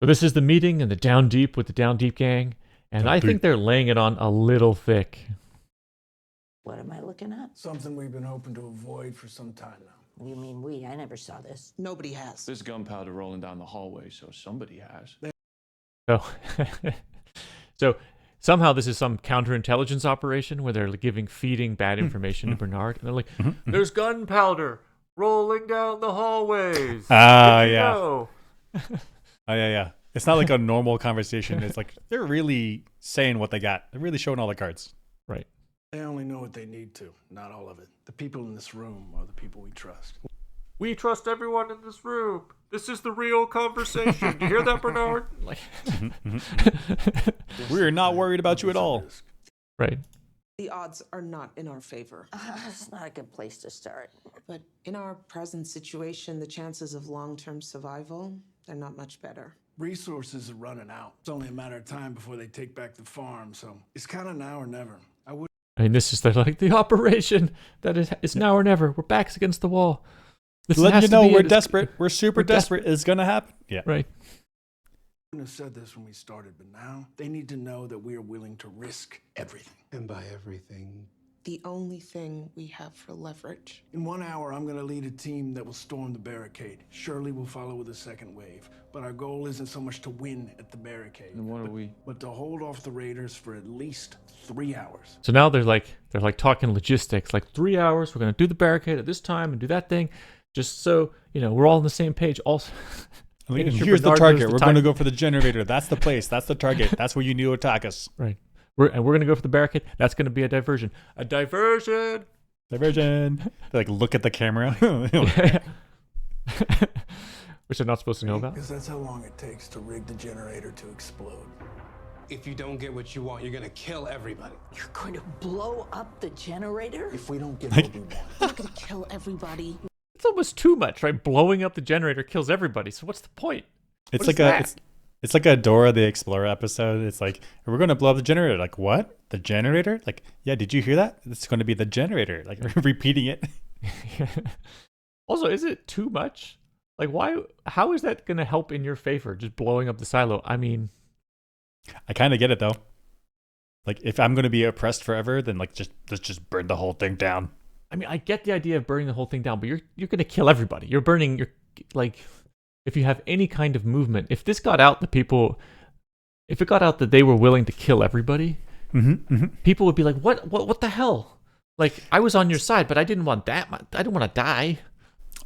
So this is the meeting in the Down Deep with the Down Deep gang, and Down I think deep. they're laying it on a little thick. What am I looking at? Something we've been hoping to avoid for some time now. What do you mean we? I never saw this. Nobody has. There's gunpowder rolling down the hallway, so somebody has. So, so somehow this is some counterintelligence operation where they're feeding bad information to Bernard, and they're like, "There's gunpowder rolling down the hallways." Ah, Did you yeah. know? Oh, yeah. It's not like a normal conversation. It's like they're really saying what they got. They're really showing all the cards. Right. They only know what they need to, not all of it. The people in this room are the people we trust. We trust everyone in this room. This is the real conversation. Do you hear that, Bernard? Like, We're not worried about you at all. right. The odds are not in our favor. It's not a good place to start. But in our present situation, the chances of long-term survival, they're not much better. Resources are running out. It's only a matter of time before they take back the farm, so it's kind of now or never. I mean, this is the operation that is it's now or never. We're backs against the wall. This Letting has you to know be we're it. desperate. We're super we're desperate. It's going to happen. Yeah. Right. Wouldn't have said this when we started, but now they need to know that we are willing to risk everything. And by everything, The only thing we have for leverage. In 1 hour, I'm going to lead a team that will storm the barricade. Shirley will follow with a second wave. But our goal isn't so much to win at the barricade, And what are we? but to hold off the raiders for at least 3 hours. So now they're talking logistics. Like 3 hours, we're gonna do the barricade at this time and do that thing, just so we're all on the same page. Also, making sure Here's the Bernard knows target. the We're time- going to go for the generator. That's the place. That's the target. That's where you need to attack us. Right. We're gonna go for the barricade. That's gonna be a diversion. A diversion. Diversion. They look at the camera. Which they're not supposed to know about. Because that's how long it takes to rig the generator to explode. if you don't get what you want, you're gonna kill everybody. You're going to blow up the generator? If we don't get what we want. We're not gonna kill everybody. It's almost too much, right? Blowing up the generator kills everybody. So what's the point? It's What like is a that? it's like a Dora the Explorer episode. It's like, we're going to blow up the generator. Like, what? The generator? Like, yeah, did you hear that? It's going to be the generator. Like, repeating it. Also, is it too much? Like, why? How is that going to help in your favor? Just blowing up the silo. I mean, I kind of get it though. Like, if I'm going to be oppressed forever, then let's just burn the whole thing down. I get the idea of burning the whole thing down, but you're going to kill everybody. You're burning. You're like, if you have any kind of movement, if this got out, if it got out that they were willing to kill everybody, people would be like, what the hell? Like, I was on your side, but I didn't want that. I didn't want to die.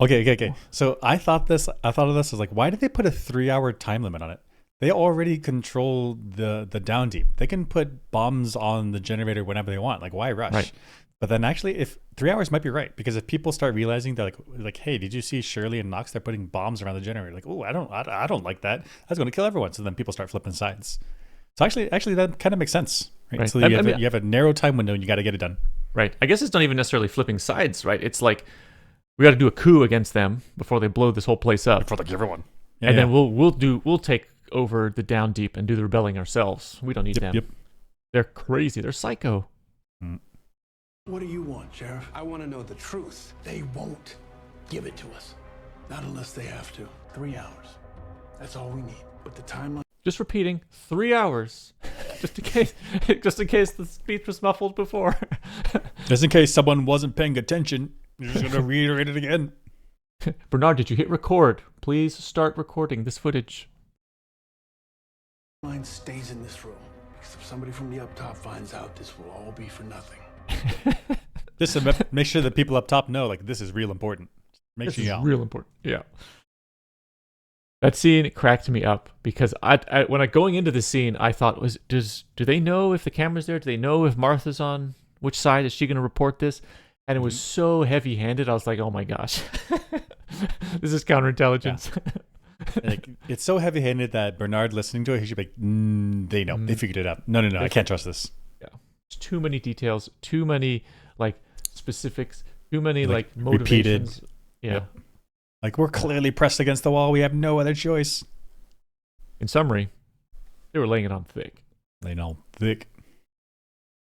Okay. So I thought of this as like, why did they put a 3-hour time limit on it? They already control the down deep. They can put bombs on the generator whenever they want. Like, why rush? Right. But then actually, if 3 hours might be right, because if people start realizing they're like, hey, did you see Shirley and Knox? They're putting bombs around the generator. Like, oh, I don't like that. That's going to kill everyone. So then people start flipping sides. So actually that kind of makes sense, right? So you have a narrow time window and you got to get it done. Right. I guess it's not even necessarily flipping sides, right? It's like we got to do a coup against them before they blow this whole place up, For like everyone. and then we'll take over the down deep and do the rebelling ourselves. We don't need them. Yep. They're crazy. They're psycho. What do you want, Sheriff? I want to know the truth. They won't give it to us. Not unless they have to. 3 hours. That's all we need. But the timeline. Just repeating, 3 hours, just in case the speech was muffled before. Just in case someone wasn't paying attention, you're just going to reiterate it again. Bernard, did you hit record? Please start recording this footage. Line stays in this room. Because if somebody from the up top finds out, this will all be for nothing. Just to make sure that people up top know, like, this is real important. Make This sure you is know. real important. Yeah. That scene cracked me up because when going into the scene, I thought, do they know if the camera's there? Do they know if Martha's on which side? Is she going to report this? And it was so heavy-handed. I was like, oh my gosh, this is counterintelligence. Like, it's so heavy-handed that Bernard listening to it, he should be like, they know. They figured it out. No, I can't trust this. Yeah. There's too many details, too many specifics, too many motivations. Repeated. Yeah. Yep. Like, we're clearly pressed against the wall. We have no other choice. In summary, they were laying it on thick. They know. Thick.